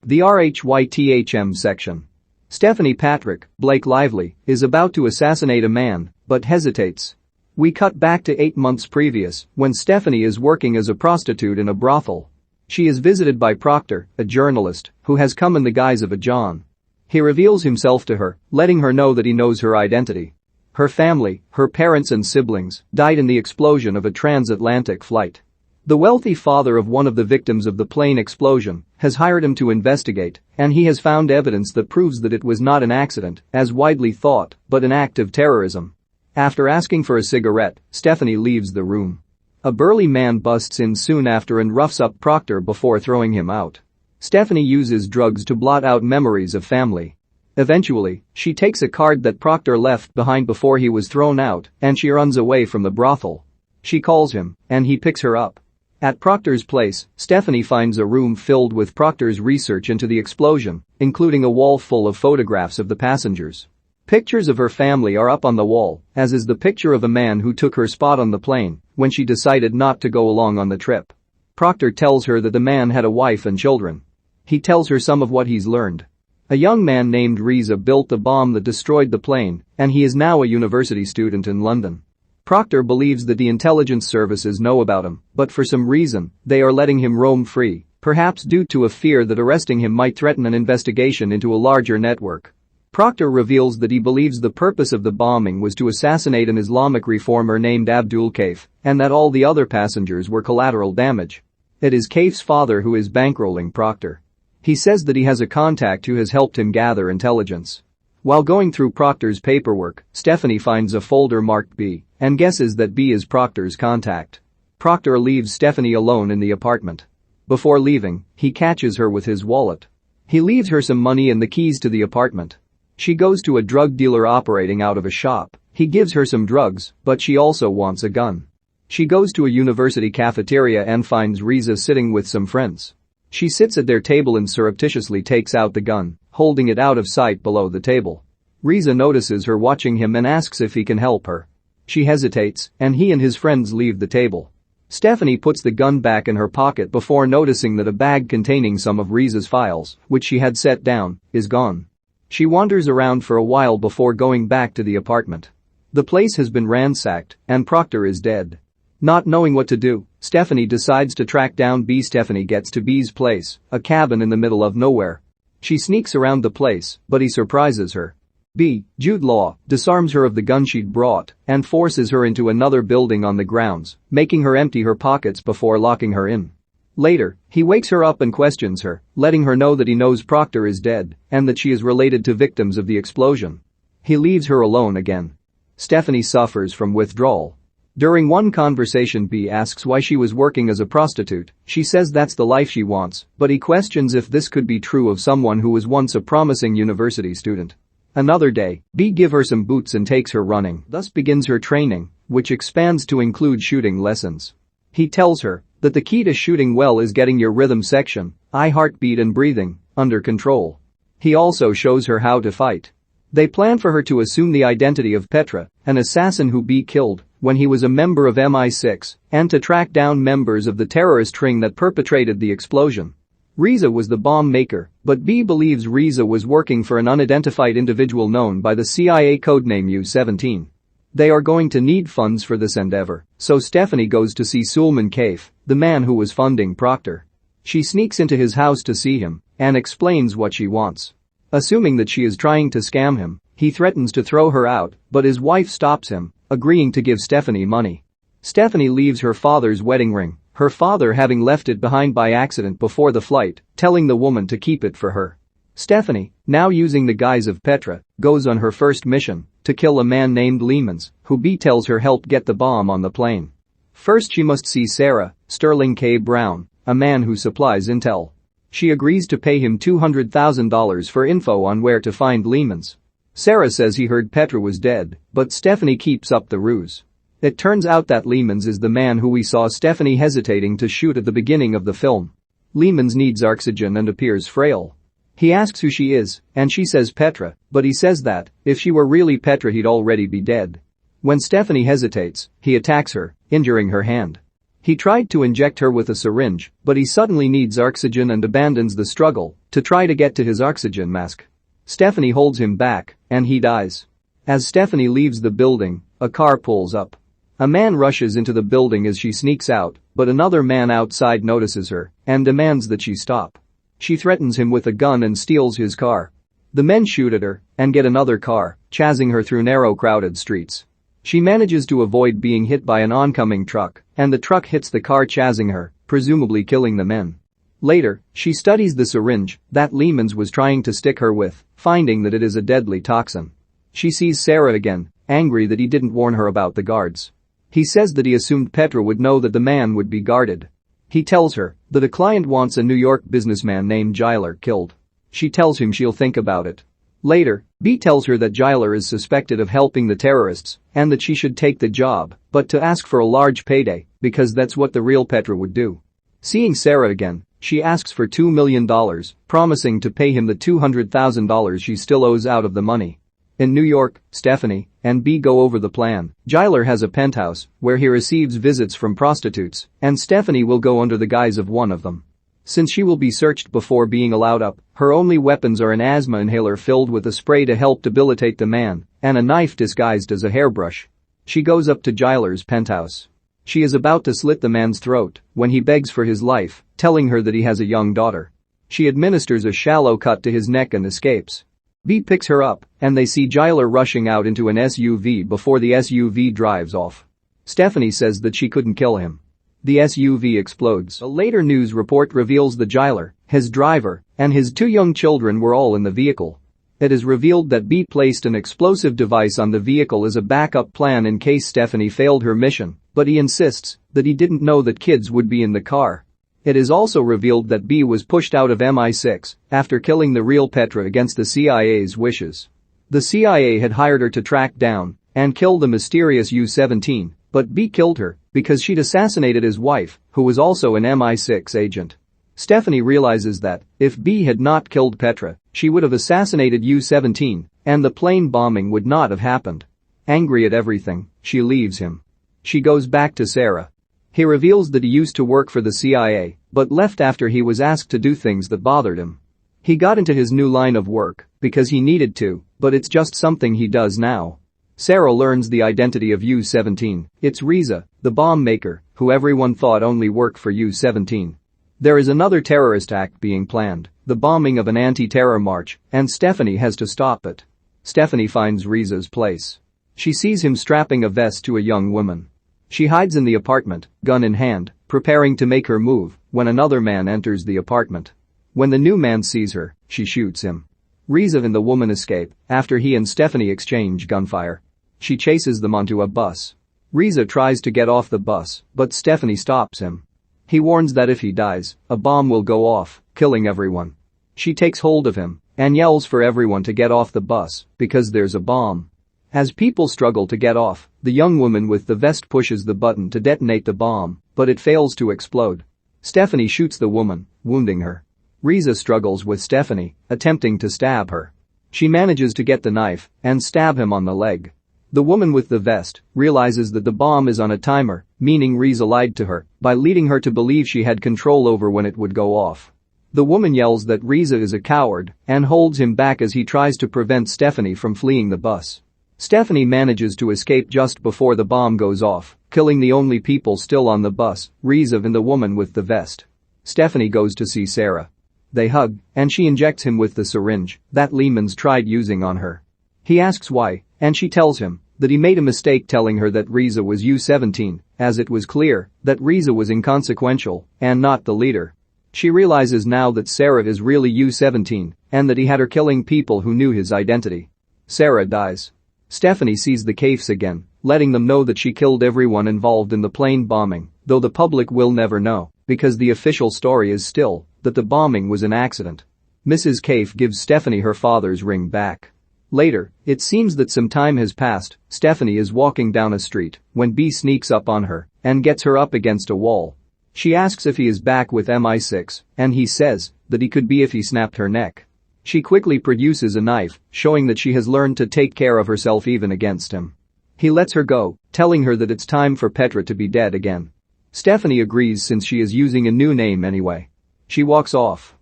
The RHYTHM section. Stephanie Patrick, Blake Lively, is about to assassinate a man, but hesitates. We cut back to 8 months previous, when Stephanie is working as a prostitute in a brothel. She is visited by Proctor, a journalist, who has come in the guise of a John. He reveals himself to her, letting her know that he knows her identity. Her family, her parents and siblings, died in the explosion of a transatlantic flight. The wealthy father of one of the victims of the plane explosion has hired him to investigate, and he has found evidence that proves that it was not an accident, as widely thought, but an act of terrorism. After asking for a cigarette, Stephanie leaves the room. A burly man busts in soon after and roughs up Proctor before throwing him out. Stephanie uses drugs to blot out memories of family. Eventually, she takes a card that Proctor left behind before he was thrown out, and she runs away from the brothel. She calls him, and he picks her up. At Proctor's place, Stephanie finds a room filled with Proctor's research into the explosion, including a wall full of photographs of the passengers. Pictures of her family are up on the wall, as is the picture of a man who took her spot on the plane when she decided not to go along on the trip. Proctor tells her that the man had a wife and children. He tells her some of what he's learned. A young man named Raza built the bomb that destroyed the plane, and he is now a university student in London. Proctor believes that the intelligence services know about him, but for some reason, they are letting him roam free, perhaps due to a fear that arresting him might threaten an investigation into a larger network. Proctor reveals that he believes the purpose of the bombing was to assassinate an Islamic reformer named Abdul Kaif, and that all the other passengers were collateral damage. It is Kaif's father who is bankrolling Proctor. He says that he has a contact who has helped him gather intelligence. While going through Proctor's paperwork, Stephanie finds a folder marked B and guesses that B is Proctor's contact. Proctor leaves Stephanie alone in the apartment. Before leaving, he catches her with his wallet. He leaves her some money and the keys to the apartment. She goes to a drug dealer operating out of a shop. He gives her some drugs, but she also wants a gun. She goes to a university cafeteria and finds Raza sitting with some friends. She sits at their table and surreptitiously takes out the gun, holding it out of sight below the table. Raza notices her watching him and asks if he can help her. She hesitates, and he and his friends leave the table. Stephanie puts the gun back in her pocket before noticing that a bag containing some of Raza's files, which she had set down, is gone. She wanders around for a while before going back to the apartment. The place has been ransacked, and Proctor is dead. Not knowing what to do, Stephanie decides to track down B. Stephanie gets to B's place, a cabin in the middle of nowhere. She sneaks around the place, but he surprises her. B, Jude disarms her of the gun she'd brought and forces her into another building on the grounds, making her empty her pockets before locking her in. Later, he wakes her up and questions her, letting her know that he knows Proctor is dead and that she is related to victims of the explosion. He leaves her alone again. Stephanie suffers from withdrawal. During one conversation, B asks why she was working as a prostitute. She says that's the life she wants, but he questions if this could be true of someone who was once a promising university student. Another day, B gives her some boots and takes her running, thus begins her training, which expands to include shooting lessons. He tells her that the key to shooting well is getting your rhythm section, eye heartbeat and breathing, under control. He also shows her how to fight. They plan for her to assume the identity of Petra, an assassin who B killed when he was a member of MI6, and to track down members of the terrorist ring that perpetrated the explosion. Raza was the bomb maker, but B believes Raza was working for an unidentified individual known by the CIA codename U-17. They are going to need funds for this endeavor, so Stephanie goes to see Sulman Kaif, the man who was funding Proctor. She sneaks into his house to see him and explains what she wants. Assuming that she is trying to scam him, he threatens to throw her out, but his wife stops him, agreeing to give Stephanie money. Stephanie leaves her father's wedding ring, her father having left it behind by accident before the flight, telling the woman to keep it for her. Stephanie, now using the guise of Petra, goes on her first mission to kill a man named Lehmans, who B tells her helped get the bomb on the plane. First she must see Sarah, Sterling K. Brown, a man who supplies intel. She agrees to pay him $200,000 for info on where to find Lehmans. Sarah says he heard Petra was dead, but Stephanie keeps up the ruse. It turns out that Lehmans is the man who we saw Stephanie hesitating to shoot at the beginning of the film. Lehmans needs oxygen and appears frail. He asks who she is, and she says Petra, but he says that, if she were really Petra he'd already be dead. When Stephanie hesitates, he attacks her, injuring her hand. He tried to inject her with a syringe, but he suddenly needs oxygen and abandons the struggle to try to get to his oxygen mask. Stephanie holds him back, and he dies. As Stephanie leaves the building, a car pulls up. A man rushes into the building as she sneaks out, but another man outside notices her and demands that she stop. She threatens him with a gun and steals his car. The men shoot at her and get another car, chasing her through narrow crowded streets. She manages to avoid being hit by an oncoming truck, and the truck hits the car chasing her, presumably killing the men. Later, she studies the syringe that Lehman's was trying to stick her with, finding that it is a deadly toxin. She sees Sarah again, angry that he didn't warn her about the guards. He says that he assumed Petra would know that the man would be guarded. He tells her that a client wants a New York businessman named Giler killed. She tells him she'll think about it. Later, B tells her that Giler is suspected of helping the terrorists and that she should take the job, but to ask for a large payday because that's what the real Petra would do. Seeing Sarah again, she asks for $2 million, promising to pay him the $200,000 she still owes out of the money. In New York, Stephanie and B go over the plan. Giler has a penthouse where he receives visits from prostitutes, and Stephanie will go under the guise of one of them. Since she will be searched before being allowed up, her only weapons are an asthma inhaler filled with a spray to help debilitate the man and a knife disguised as a hairbrush. She goes up to Giler's penthouse. She is about to slit the man's throat when he begs for his life, telling her that he has a young daughter. She administers a shallow cut to his neck and escapes. B picks her up, and they see Giler rushing out into an SUV before the SUV drives off. Stephanie says that she couldn't kill him. The SUV explodes. A later news report reveals that Giler, his driver, and his two young children were all in the vehicle. It is revealed that B placed an explosive device on the vehicle as a backup plan in case Stephanie failed her mission, but he insists that he didn't know that kids would be in the car. It is also revealed that B was pushed out of MI6 after killing the real Petra against the CIA's wishes. The CIA had hired her to track down and kill the mysterious U-17, but B killed her because she'd assassinated his wife, who was also an MI6 agent. Stephanie realizes that if B had not killed Petra, she would have assassinated U-17, and the plane bombing would not have happened. Angry at everything, she leaves him. She goes back to Sarah. He reveals that he used to work for the CIA, but left after he was asked to do things that bothered him. He got into his new line of work because he needed to, but it's just something he does now. Sarah learns the identity of U-17. It's Raza, the bomb maker, who everyone thought only worked for U-17. There is another terrorist act being planned, the bombing of an anti-terror march, and Stephanie has to stop it. Stephanie finds Raza's place. She sees him strapping a vest to a young woman. She hides in the apartment, gun in hand, preparing to make her move when another man enters the apartment. When the new man sees her, she shoots him. Raza and the woman escape after he and Stephanie exchange gunfire. She chases them onto a bus. Raza tries to get off the bus, but Stephanie stops him. He warns that if he dies, a bomb will go off, killing everyone. She takes hold of him and yells for everyone to get off the bus because there's a bomb. As people struggle to get off, the young woman with the vest pushes the button to detonate the bomb, but it fails to explode. Stephanie shoots the woman, wounding her. Raza struggles with Stephanie, attempting to stab her. She manages to get the knife and stab him on the leg. The woman with the vest realizes that the bomb is on a timer, meaning Raza lied to her by leading her to believe she had control over when it would go off. The woman yells that Raza is a coward and holds him back as he tries to prevent Stephanie from fleeing the bus. Stephanie manages to escape just before the bomb goes off, killing the only people still on the bus, Raza and the woman with the vest. Stephanie goes to see Sarah. They hug, and she injects him with the syringe that Lehman's tried using on her. He asks why, and she tells him that he made a mistake telling her that Raza was U-17, as it was clear that Raza was inconsequential and not the leader. She realizes now that Sarah is really U-17 and that he had her killing people who knew his identity. Sarah dies. Stephanie sees the Caifs again, letting them know that she killed everyone involved in the plane bombing, though the public will never know, because the official story is still that the bombing was an accident. Mrs. Caif gives Stephanie her father's ring back. Later, it seems that some time has passed. Stephanie is walking down a street when B sneaks up on her and gets her up against a wall. She asks if he is back with MI6, and he says that he could be if he snapped her neck. She quickly produces a knife, showing that she has learned to take care of herself even against him. He lets her go, telling her that it's time for Petra to be dead again. Stephanie agrees since she is using a new name anyway. She walks off.